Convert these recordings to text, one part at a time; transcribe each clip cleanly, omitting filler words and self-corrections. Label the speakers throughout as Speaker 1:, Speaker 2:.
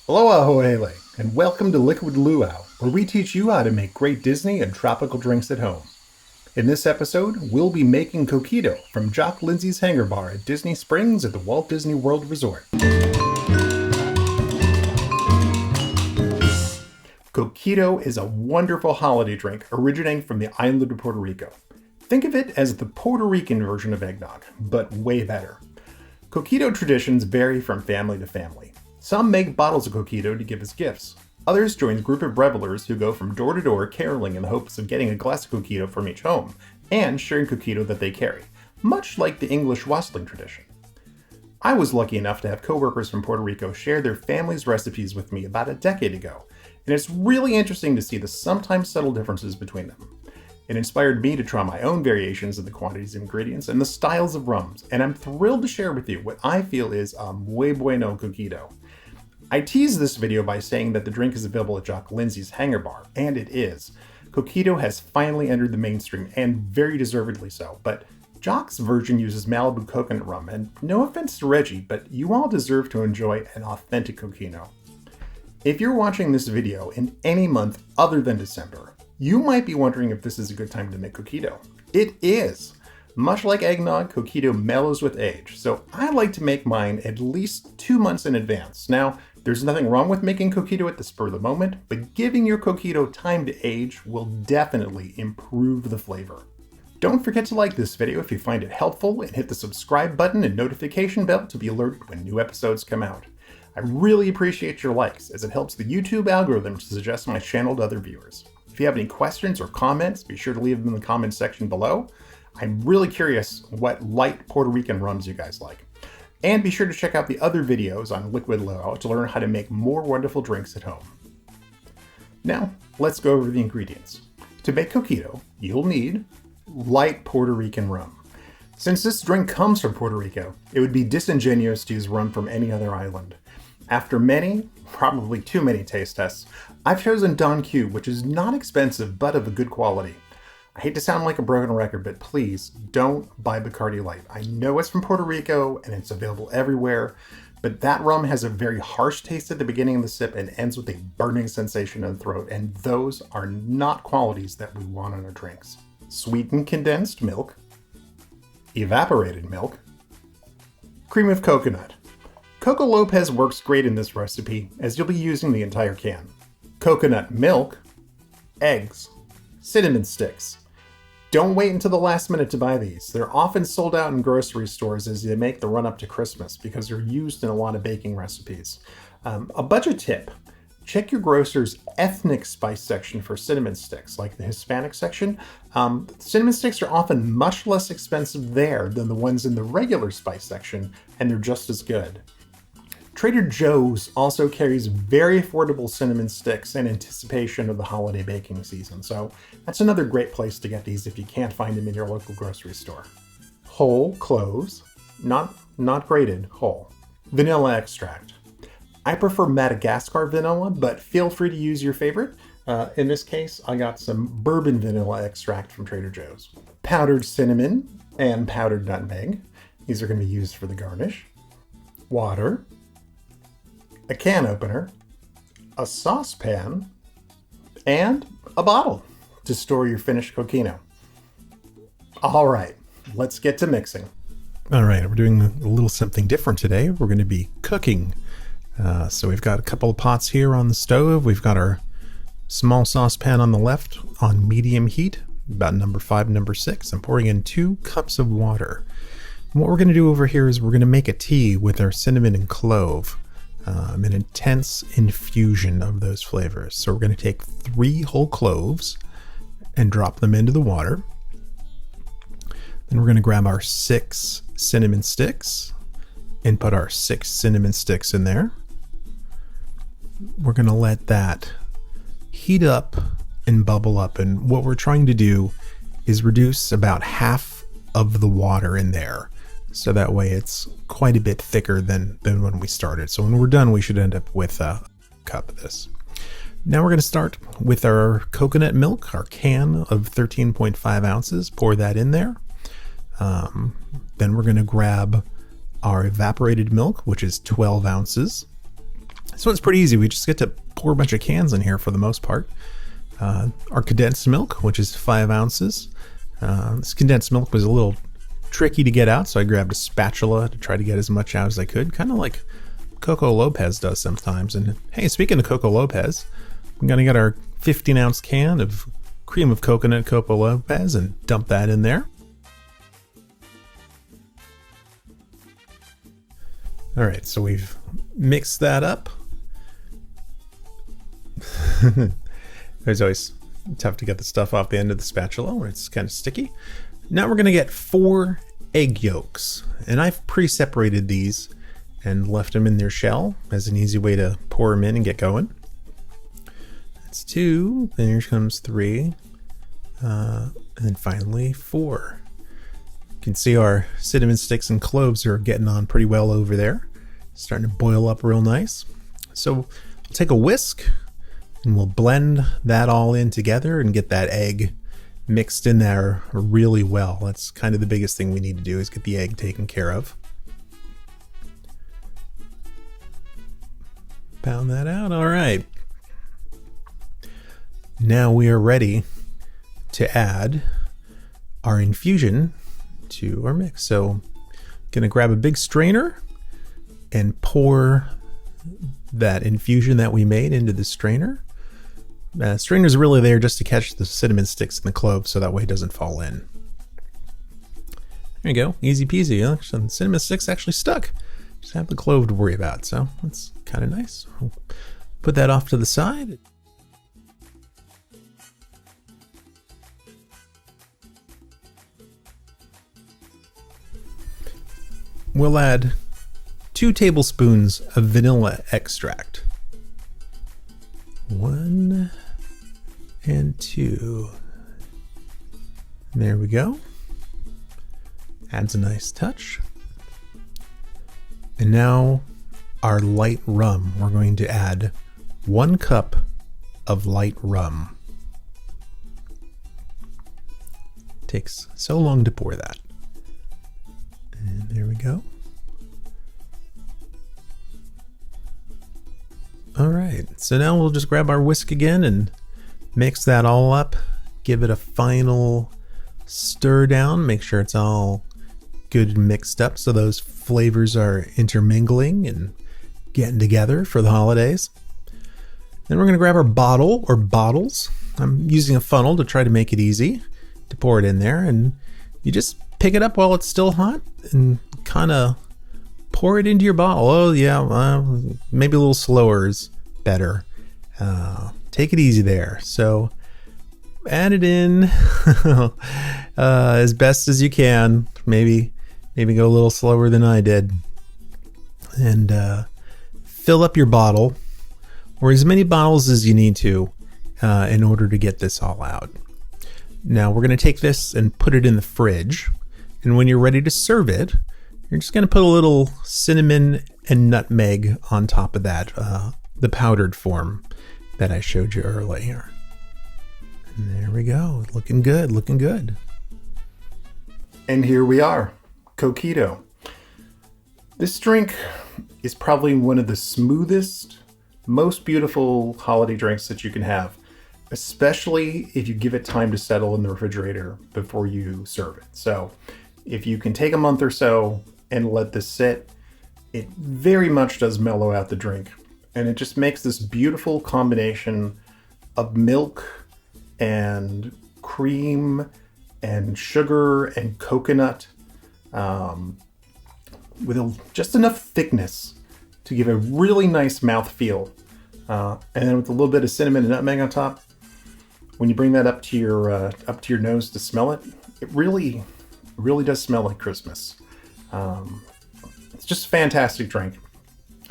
Speaker 1: Aloha ho'ele, and welcome to Liquid Luau, where we teach you how to make great Disney and tropical drinks at home. In this episode, we'll be making Coquito from Jock Lindsey's Hangar Bar at Disney Springs at the Walt Disney World Resort. Coquito is a wonderful holiday drink originating from the island of Puerto Rico. Think of it as the Puerto Rican version of eggnog, but way better. Coquito traditions vary from family to family. Some make bottles of Coquito to give as gifts. Others join a group of revelers who go from door to door caroling in the hopes of getting a glass of Coquito from each home, and sharing Coquito that they carry, much like the English wassailing tradition. I was lucky enough to have coworkers from Puerto Rico share their family's recipes with me about a decade ago, and it's really interesting to see the sometimes subtle differences between them. It inspired me to try my own variations of the quantities of ingredients and the styles of rums, and I'm thrilled to share with you what I feel is a muy bueno Coquito. I teased this video by saying that the drink is available at Jock Lindsey's Hangar Bar, and it is. Coquito has finally entered the mainstream, and very deservedly so, but Jock's version uses Malibu coconut rum, and no offense to Reggie, but you all deserve to enjoy an authentic Coquito. If you're watching this video in any month other than December, you might be wondering if this is a good time to make Coquito. It is! Much like eggnog, Coquito mellows with age, so I like to make mine at least 2 months in advance. Now, there's nothing wrong with making Coquito at the spur of the moment, but giving your Coquito time to age will definitely improve the flavor. Don't forget to like this video if you find it helpful, and hit the subscribe button and notification bell to be alerted when new episodes come out. I really appreciate your likes, as it helps the YouTube algorithm to suggest my channel to other viewers. If you have any questions or comments, be sure to leave them in the comments section below. I'm really curious what light Puerto Rican rums you guys like. And be sure to check out the other videos on Liquid Luau to learn how to make more wonderful drinks at home. Now, let's go over the ingredients. To make Coquito, you'll need light Puerto Rican rum. Since this drink comes from Puerto Rico, it would be disingenuous to use rum from any other island. After many, probably too many taste tests, I've chosen Don Q, which is not expensive but of a good quality. I hate to sound like a broken record, but please don't buy Bacardi Light. I know it's from Puerto Rico and it's available everywhere, but that rum has a very harsh taste at the beginning of the sip and ends with a burning sensation in the throat, and those are not qualities that we want in our drinks. Sweetened condensed milk, evaporated milk, cream of coconut. Coco Lopez works great in this recipe, as you'll be using the entire can. Coconut milk, eggs, cinnamon sticks. Don't wait until the last minute to buy these. They're often sold out in grocery stores as they make the run up to Christmas because they're used in a lot of baking recipes. A budget tip: check your grocer's ethnic spice section for cinnamon sticks, like the Hispanic section. Cinnamon sticks are often much less expensive there than the ones in the regular spice section, and they're just as good. Trader Joe's also carries very affordable cinnamon sticks in anticipation of the holiday baking season, so that's another great place to get these if you can't find them in your local grocery store. Whole cloves, not grated, whole. Vanilla extract. I prefer Madagascar vanilla, but feel free to use your favorite. In this case, I got some bourbon vanilla extract from Trader Joe's. Powdered cinnamon and powdered nutmeg. These are going to be used for the garnish. Water. A can opener, a saucepan, and a bottle to store your finished Coquito. All right, let's get to mixing. All right, we're doing a little something different today. We're going to be cooking. So we've got a couple of pots here on the stove. We've got our small saucepan on the left on medium heat, about number 5, number 6. I'm pouring in 2 cups of water. And what we're going to do over here is we're going to make a tea with our cinnamon and clove. An intense infusion of those flavors. So we're going to take 3 whole cloves and drop them into the water. Then we're going to grab our 6 cinnamon sticks and put our 6 cinnamon sticks in there. We're going to let that heat up and bubble up. And what we're trying to do is reduce about half of the water in there. So that way it's quite a bit thicker than when we started. So when we're done, we should end up with a cup of this. Now we're going to start with our coconut milk, our can of 13.5 ounces. Pour that in there. Then we're going to grab our evaporated milk, which is 12 ounces.
Speaker 2: This one's pretty easy. We just get to pour a bunch of cans in here for the most part. Our condensed milk, which is 5 ounces. This condensed milk was a little tricky to get out, so I grabbed a spatula to try to get as much out as I could, kind of like Coco Lopez does sometimes. And hey, speaking of Coco Lopez, I'm gonna get our 15-ounce can of cream of coconut Coco Lopez and dump that in there. All right, so we've mixed that up. It's always tough to get the stuff off the end of the spatula when it's kind of sticky. Now we're gonna get 4 egg yolks, and I've pre-separated these and left them in their shell as an easy way to pour them in and get going. That's 2, then here comes 3, and then finally 4. You can see our cinnamon sticks and cloves are getting on pretty well over there. Starting to boil up real nice. So we'll take a whisk and we'll blend that all in together and get that egg mixed in there really well. That's kind of the biggest thing we need to do, is get the egg taken care of. Pound that out. All right. Now we are ready to add our infusion to our mix. So gonna grab a big strainer and pour that infusion that we made into the strainer. Strainer's really there just to catch the cinnamon sticks and the cloves so that way it doesn't fall in. There you go, easy peasy. Huh? So the cinnamon sticks actually stuck. Just have the clove to worry about, so that's kind of nice. We'll put that off to the side. We'll add 2 tablespoons of vanilla extract. 1 and 2. There we go. Adds a nice touch. And now our light rum. We're going to add 1 cup of light rum. Takes so long to pour that. And there we go. All right, so now we'll just grab our whisk again and mix that all up. Give it a final stir down. Make sure it's all good and mixed up so those flavors are intermingling and getting together for the holidays. Then we're gonna grab our bottle or bottles. I'm using a funnel to try to make it easy to pour it in there, and you just pick it up while it's still hot and kind of pour it into your bottle. Oh yeah, maybe a little slower is better. Take it easy there. So add it in as best as you can. Maybe go a little slower than I did. And fill up your bottle, or as many bottles as you need to in order to get this all out. Now we're going to take this and put it in the fridge. And when you're ready to serve it, you're just going to put a little cinnamon and nutmeg on top of that, the powdered form that I showed you earlier. And there we go. Looking good, looking good.
Speaker 1: And here we are, Coquito. This drink is probably one of the smoothest, most beautiful holiday drinks that you can have, especially if you give it time to settle in the refrigerator before you serve it. So if you can take a month or so and let this sit, it very much does mellow out the drink. And it just makes this beautiful combination of milk and cream and sugar and coconut with just enough thickness to give a really nice mouthfeel. And then with a little bit of cinnamon and nutmeg on top, when you bring that up to your nose to smell it, it really does smell like Christmas. It's just a fantastic drink.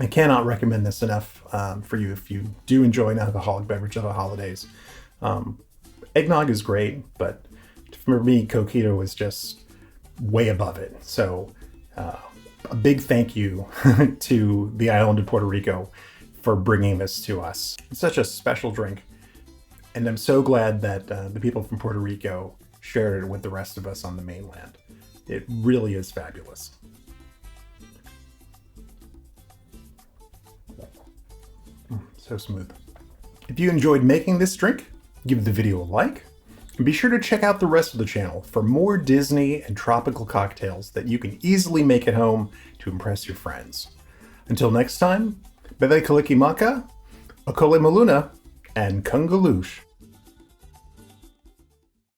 Speaker 1: I cannot recommend this enough for you if you do enjoy an alcoholic beverage at the holidays. Eggnog is great, but for me, Coquito is just way above it. So a big thank you to the island of Puerto Rico for bringing this to us. It's such a special drink, and I'm so glad that the people from Puerto Rico shared it with the rest of us on the mainland. It really is fabulous. So smooth. If you enjoyed making this drink, give the video a like, and be sure to check out the rest of the channel for more Disney and tropical cocktails that you can easily make at home to impress your friends. Until next time, Bebe Kalikimaka, Akole Maluna, and Kungaloosh.